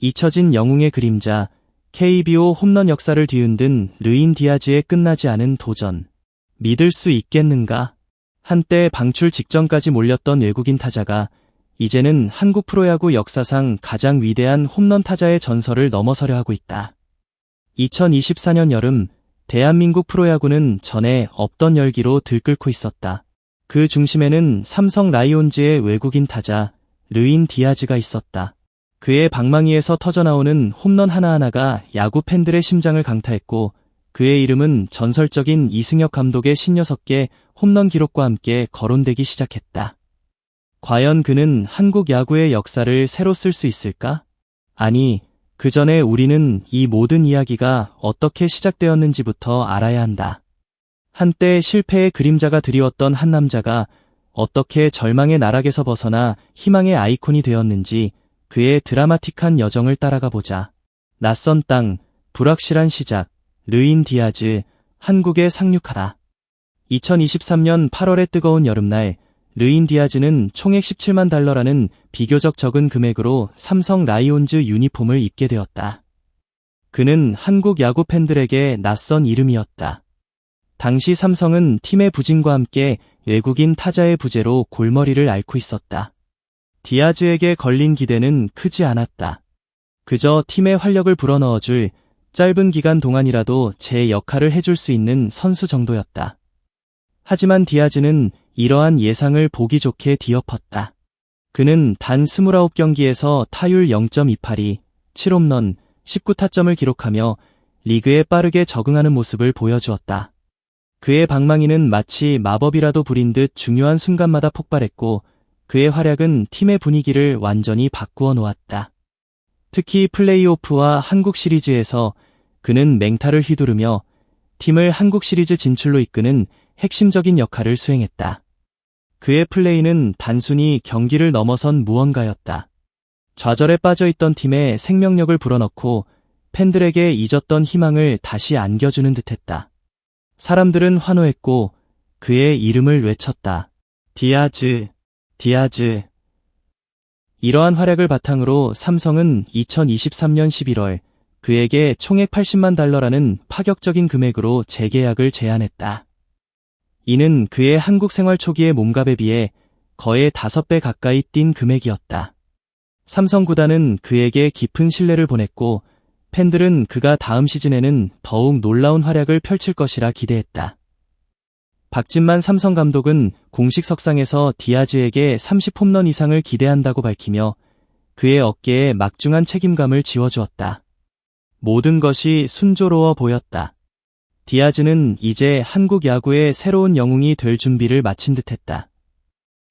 잊혀진 영웅의 그림자, KBO 홈런 역사를 뒤흔든 르인 디아즈의 끝나지 않은 도전. 믿을 수 있겠는가? 한때 방출 직전까지 몰렸던 외국인 타자가 이제는 한국 프로야구 역사상 가장 위대한 홈런 타자의 전설을 넘어서려 하고 있다. 2024년 여름, 대한민국 프로야구는 전에 없던 열기로 들끓고 있었다. 그 중심에는 삼성 라이온즈의 외국인 타자, 르인 디아즈가 있었다. 그의 방망이에서 터져나오는 홈런 하나하나가 야구 팬들의 심장을 강타했고, 그의 이름은 전설적인 이승엽 감독의 56개 홈런 기록과 함께 거론되기 시작했다. 과연 그는 한국 야구의 역사를 새로 쓸 수 있을까? 아니, 그 전에 우리는 이 모든 이야기가 어떻게 시작되었는지부터 알아야 한다. 한때 실패의 그림자가 드리웠던 한 남자가 어떻게 절망의 나락에서 벗어나 희망의 아이콘이 되었는지 그의 드라마틱한 여정을 따라가 보자. 낯선 땅, 불확실한 시작, 르인 디아즈, 한국에 상륙하다. 2023년 8월의 뜨거운 여름날, 르인 디아즈는 총액 17만 달러라는 비교적 적은 금액으로 삼성 라이온즈 유니폼을 입게 되었다. 그는 한국 야구 팬들에게 낯선 이름이었다. 당시 삼성은 팀의 부진과 함께 외국인 타자의 부재로 골머리를 앓고 있었다. 디아즈에게 걸린 기대는 크지 않았다. 그저 팀의 활력을 불어넣어줄 짧은 기간 동안이라도 제 역할을 해줄 수 있는 선수 정도였다. 하지만 디아즈는 이러한 예상을 보기 좋게 뒤엎었다. 그는 단 29경기에서 타율 0.282, 7홈런, 19타점을 기록하며 리그에 빠르게 적응하는 모습을 보여주었다. 그의 방망이는 마치 마법이라도 부린 듯 중요한 순간마다 폭발했고, 그의 활약은 팀의 분위기를 완전히 바꾸어 놓았다. 특히 플레이오프와 한국 시리즈에서 그는 맹타를 휘두르며 팀을 한국 시리즈 진출로 이끄는 핵심적인 역할을 수행했다. 그의 플레이는 단순히 경기를 넘어선 무언가였다. 좌절에 빠져있던 팀의 생명력을 불어넣고 팬들에게 잊었던 희망을 다시 안겨주는 듯했다. 사람들은 환호했고 그의 이름을 외쳤다. 디아즈, 디아즈. 이러한 활약을 바탕으로 삼성은 2023년 11월 그에게 총액 80만 달러라는 파격적인 금액으로 재계약을 제안했다. 이는 그의 한국 생활 초기의 몸값에 비해 거의 5배 가까이 뛴 금액이었다. 삼성 구단은 그에게 깊은 신뢰를 보냈고 팬들은 그가 다음 시즌에는 더욱 놀라운 활약을 펼칠 것이라 기대했다. 박진만 삼성 감독은 공식 석상에서 디아즈에게 30홈런 이상을 기대한다고 밝히며 그의 어깨에 막중한 책임감을 지워주었다. 모든 것이 순조로워 보였다. 디아즈는 이제 한국 야구의 새로운 영웅이 될 준비를 마친 듯했다.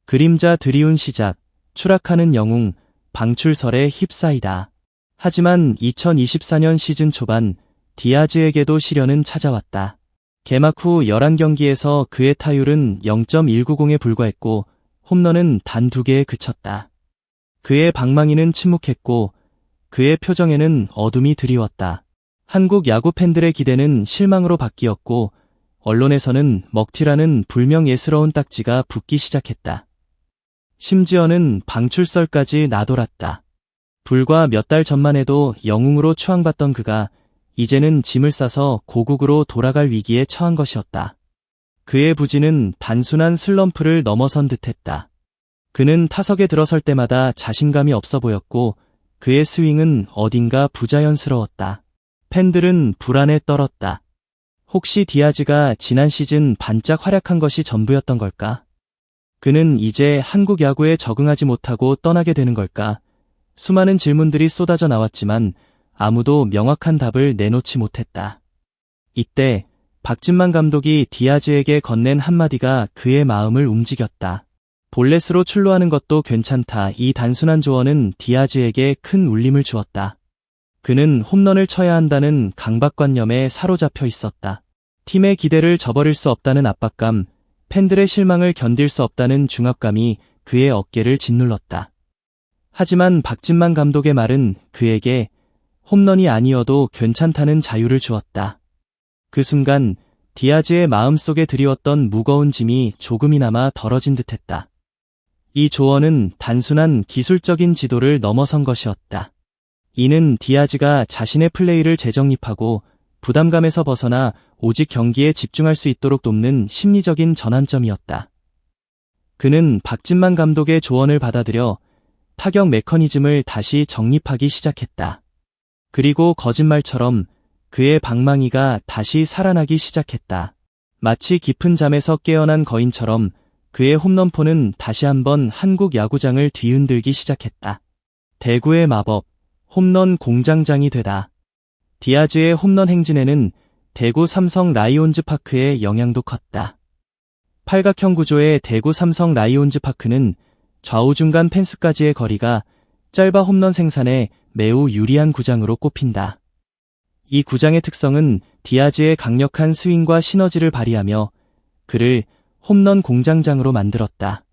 그림자 드리운 시작, 추락하는 영웅, 방출설에 휩싸이다. 하지만 2024년 시즌 초반 디아즈에게도 시련은 찾아왔다. 개막 후 11경기에서 그의 타율은 0.190에 불과했고 홈런은 단 2개에 그쳤다. 그의 방망이는 침묵했고 그의 표정에는 어둠이 드리웠다. 한국 야구 팬들의 기대는 실망으로 바뀌었고 언론에서는 먹튀라는 불명 예스러운 딱지가 붙기 시작했다. 심지어는 방출설까지 나돌았다. 불과 몇 달 전만 해도 영웅으로 추앙받던 그가 이제는 짐을 싸서 고국으로 돌아갈 위기에 처한 것이었다. 그의 부진은 단순한 슬럼프를 넘어선 듯했다. 그는 타석에 들어설 때마다 자신감이 없어 보였고 그의 스윙은 어딘가 부자연스러웠다. 팬들은 불안에 떨었다. 혹시 디아즈가 지난 시즌 반짝 활약한 것이 전부였던 걸까? 그는 이제 한국 야구에 적응하지 못하고 떠나게 되는 걸까? 수많은 질문들이 쏟아져 나왔지만 아무도 명확한 답을 내놓지 못했다. 이때 박진만 감독이 디아즈에게 건넨 한마디가 그의 마음을 움직였다. 볼넷으로 출루하는 것도 괜찮다. 이 단순한 조언은 디아즈에게 큰 울림을 주었다. 그는 홈런을 쳐야 한다는 강박관념에 사로잡혀 있었다. 팀의 기대를 저버릴 수 없다는 압박감, 팬들의 실망을 견딜 수 없다는 중압감이 그의 어깨를 짓눌렀다. 하지만 박진만 감독의 말은 그에게 홈런이 아니어도 괜찮다는 자유를 주었다. 그 순간 디아즈의 마음속에 드리웠던 무거운 짐이 조금이나마 덜어진 듯했다. 이 조언은 단순한 기술적인 지도를 넘어선 것이었다. 이는 디아즈가 자신의 플레이를 재정립하고 부담감에서 벗어나 오직 경기에 집중할 수 있도록 돕는 심리적인 전환점이었다. 그는 박진만 감독의 조언을 받아들여 타격 메커니즘을 다시 정립하기 시작했다. 그리고 거짓말처럼 그의 방망이가 다시 살아나기 시작했다. 마치 깊은 잠에서 깨어난 거인처럼 그의 홈런포는 다시 한번 한국 야구장을 뒤흔들기 시작했다. 대구의 마법, 홈런 공장장이 되다. 디아즈의 홈런 행진에는 대구 삼성 라이온즈 파크의 영향도 컸다. 팔각형 구조의 대구 삼성 라이온즈 파크는 좌우 중간 펜스까지의 거리가 짧아 홈런 생산에 매우 유리한 구장으로 꼽힌다. 이 구장의 특성은 디아즈의 강력한 스윙과 시너지를 발휘하며 그를 홈런 공장장으로 만들었다.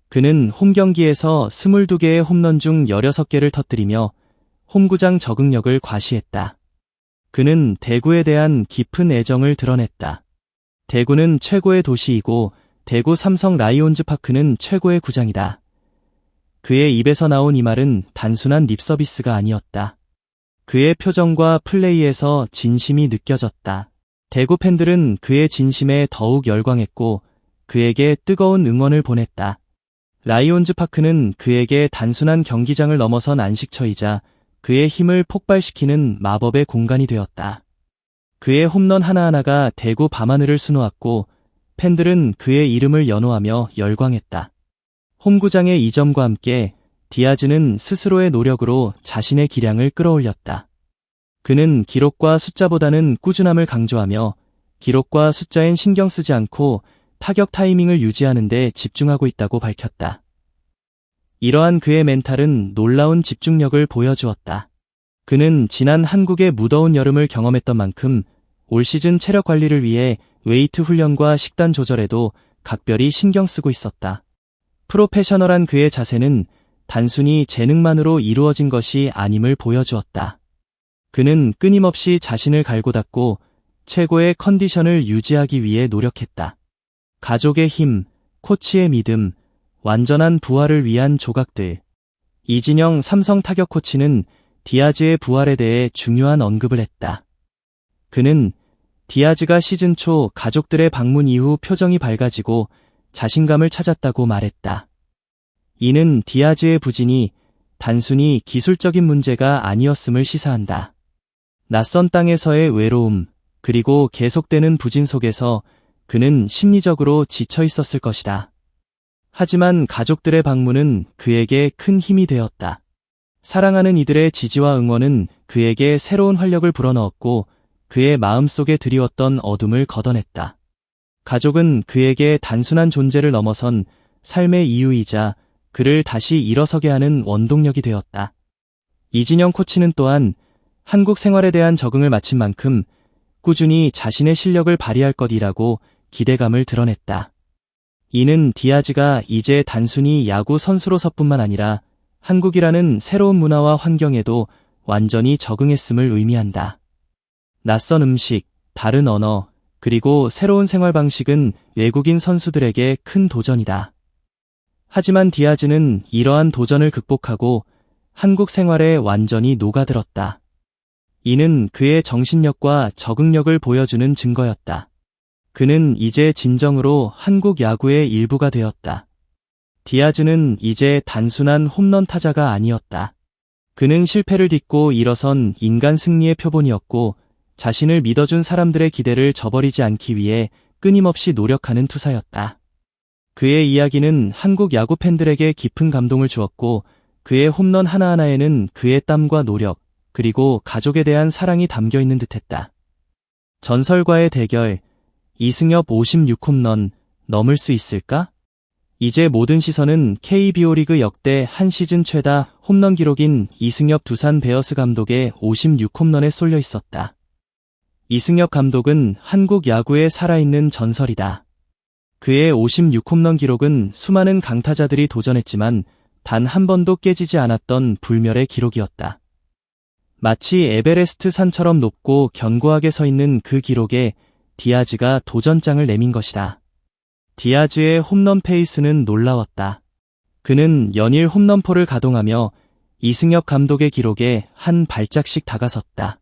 그는 홈 경기에서 22개의 홈런 중 16개를 터뜨리며 홈구장 적응력을 과시했다. 그는 대구에 대한 깊은 애정을 드러냈다. 대구는 최고의 도시이고 대구 삼성 라이온즈 파크는 최고의 구장이다. 그의 입에서 나온 이 말은 단순한 립서비스가 아니었다. 그의 표정과 플레이에서 진심이 느껴졌다. 대구 팬들은 그의 진심에 더욱 열광했고 그에게 뜨거운 응원을 보냈다. 라이온즈 파크는 그에게 단순한 경기장을 넘어선 안식처이자 그의 힘을 폭발시키는 마법의 공간이 되었다. 그의 홈런 하나하나가 대구 밤하늘을 수놓았고 팬들은 그의 이름을 연호하며 열광했다. 홈구장의 이점과 함께 디아즈는 스스로의 노력으로 자신의 기량을 끌어올렸다. 그는 기록과 숫자보다는 꾸준함을 강조하며 기록과 숫자엔 신경 쓰지 않고 타격 타이밍을 유지하는 데 집중하고 있다고 밝혔다. 이러한 그의 멘탈은 놀라운 집중력을 보여주었다. 그는 지난 한국의 무더운 여름을 경험했던 만큼 올 시즌 체력 관리를 위해 웨이트 훈련과 식단 조절에도 각별히 신경 쓰고 있었다. 프로페셔널한 그의 자세는 단순히 재능만으로 이루어진 것이 아님을 보여주었다. 그는 끊임없이 자신을 갈고 닦고 최고의 컨디션을 유지하기 위해 노력했다. 가족의 힘, 코치의 믿음, 완전한 부활을 위한 조각들. 이진영 삼성 타격 코치는 디아즈의 부활에 대해 중요한 언급을 했다. 그는 디아즈가 시즌 초 가족들의 방문 이후 표정이 밝아지고 자신감을 찾았다고 말했다. 이는 디아즈의 부진이 단순히 기술적인 문제가 아니었음을 시사한다. 낯선 땅에서의 외로움, 그리고 계속되는 부진 속에서 그는 심리적으로 지쳐 있었을 것이다. 하지만 가족들의 방문은 그에게 큰 힘이 되었다. 사랑하는 이들의 지지와 응원은 그에게 새로운 활력을 불어넣었고 그의 마음속에 드리웠던 어둠을 걷어냈다. 가족은 그에게 단순한 존재를 넘어선 삶의 이유이자 그를 다시 일어서게 하는 원동력이 되었다. 이진영 코치는 또한 한국 생활에 대한 적응을 마친 만큼 꾸준히 자신의 실력을 발휘할 것이라고 기대감을 드러냈다. 이는 디아즈가 이제 단순히 야구 선수로서뿐만 아니라 한국이라는 새로운 문화와 환경에도 완전히 적응했음을 의미한다. 낯선 음식, 다른 언어, 그리고 새로운 생활 방식은 외국인 선수들에게 큰 도전이다. 하지만 디아즈는 이러한 도전을 극복하고 한국 생활에 완전히 녹아들었다. 이는 그의 정신력과 적응력을 보여주는 증거였다. 그는 이제 진정으로 한국 야구의 일부가 되었다. 디아즈는 이제 단순한 홈런 타자가 아니었다. 그는 실패를 딛고 일어선 인간 승리의 표본이었고 자신을 믿어준 사람들의 기대를 저버리지 않기 위해 끊임없이 노력하는 투사였다. 그의 이야기는 한국 야구 팬들에게 깊은 감동을 주었고 그의 홈런 하나하나에는 그의 땀과 노력, 그리고 가족에 대한 사랑이 담겨 있는 듯했다. 전설과의 대결, 이승엽 56홈런 넘을 수 있을까? 이제 모든 시선은 KBO 리그 역대 한 시즌 최다 홈런 기록인 이승엽 두산 베어스 감독의 56홈런에 쏠려 있었다. 이승엽 감독은 한국 야구에 살아있는 전설이다. 그의 56홈런 기록은 수많은 강타자들이 도전했지만 단 한 번도 깨지지 않았던 불멸의 기록이었다. 마치 에베레스트 산처럼 높고 견고하게 서 있는 그 기록에 디아즈가 도전장을 내민 것이다. 디아즈의 홈런 페이스는 놀라웠다. 그는 연일 홈런포를 가동하며 이승엽 감독의 기록에 한 발짝씩 다가섰다.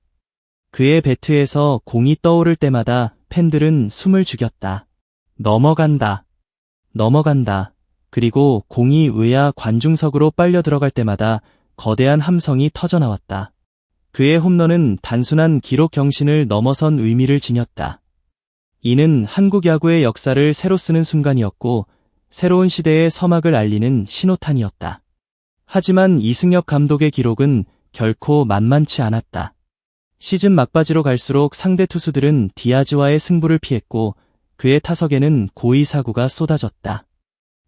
그의 배트에서 공이 떠오를 때마다 팬들은 숨을 죽였다. 넘어간다. 넘어간다. 그리고 공이 외야 관중석으로 빨려 들어갈 때마다 거대한 함성이 터져나왔다. 그의 홈런은 단순한 기록 경신을 넘어선 의미를 지녔다. 이는 한국 야구의 역사를 새로 쓰는 순간이었고 새로운 시대의 서막을 알리는 신호탄이었다. 하지만 이승엽 감독의 기록은 결코 만만치 않았다. 시즌 막바지로 갈수록 상대 투수들은 디아즈와의 승부를 피했고 그의 타석에는 고의 사구가 쏟아졌다.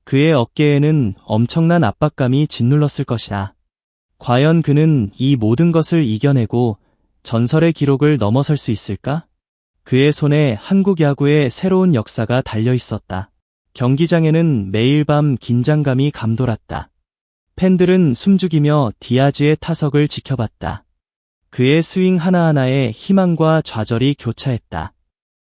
그의 어깨에는 엄청난 압박감이 짓눌렀을 것이다. 과연 그는 이 모든 것을 이겨내고 전설의 기록을 넘어설 수 있을까? 그의 손에 한국 야구의 새로운 역사가 달려 있었다. 경기장에는 매일 밤 긴장감이 감돌았다. 팬들은 숨죽이며 디아즈의 타석을 지켜봤다. 그의 스윙 하나하나에 희망과 좌절이 교차했다.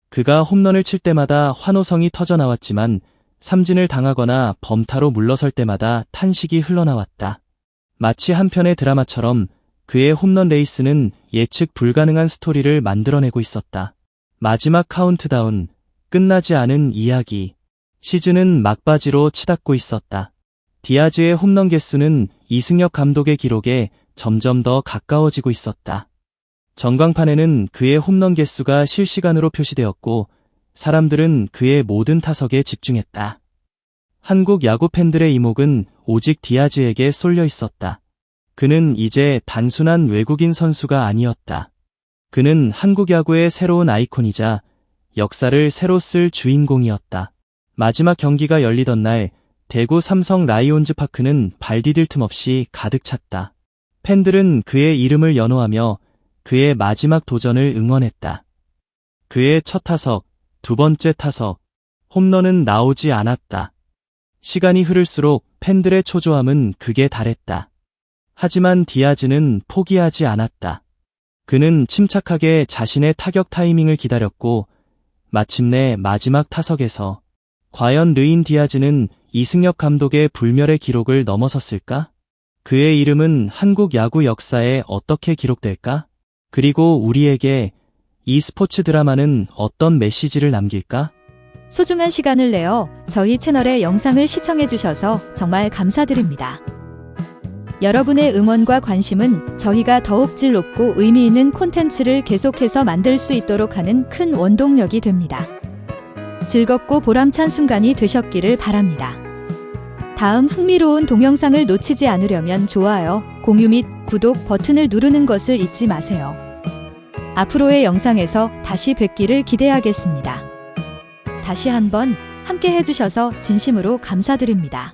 그가 홈런을 칠 때마다 환호성이 터져나왔지만 삼진을 당하거나 범타로 물러설 때마다 탄식이 흘러나왔다. 마치 한 편의 드라마처럼 그의 홈런 레이스는 예측 불가능한 스토리를 만들어내고 있었다. 마지막 카운트다운, 끝나지 않은 이야기. 시즌은 막바지로 치닫고 있었다. 디아즈의 홈런 개수는 이승엽 감독의 기록에 점점 더 가까워지고 있었다. 전광판에는 그의 홈런 개수가 실시간으로 표시되었고 사람들은 그의 모든 타석에 집중했다. 한국 야구 팬들의 이목은 오직 디아즈에게 쏠려 있었다. 그는 이제 단순한 외국인 선수가 아니었다. 그는 한국 야구의 새로운 아이콘이자 역사를 새로 쓸 주인공이었다. 마지막 경기가 열리던 날 대구 삼성 라이온즈 파크는 발 디딜 틈 없이 가득 찼다. 팬들은 그의 이름을 연호하며 그의 마지막 도전을 응원했다. 그의 첫 타석, 두 번째 타석, 홈런은 나오지 않았다. 시간이 흐를수록 팬들의 초조함은 극에 달했다. 하지만 디아즈는 포기하지 않았다. 그는 침착하게 자신의 타격 타이밍을 기다렸고 마침내 마지막 타석에서 과연 르인 디아즈는 이승엽 감독의 불멸의 기록을 넘어섰을까? 그의 이름은 한국 야구 역사에 어떻게 기록될까? 그리고 우리에게 이 스포츠 드라마는 어떤 메시지를 남길까? 소중한 시간을 내어 저희 채널의 영상을 시청해주셔서 정말 감사드립니다. 여러분의 응원과 관심은 저희가 더욱 질 높고 의미 있는 콘텐츠를 계속해서 만들 수 있도록 하는 큰 원동력이 됩니다. 즐겁고 보람찬 순간이 되셨기를 바랍니다. 다음 흥미로운 동영상을 놓치지 않으려면 좋아요, 공유 및 구독 버튼을 누르는 것을 잊지 마세요. 앞으로의 영상에서 다시 뵙기를 기대하겠습니다. 다시 한번 함께 해주셔서 진심으로 감사드립니다.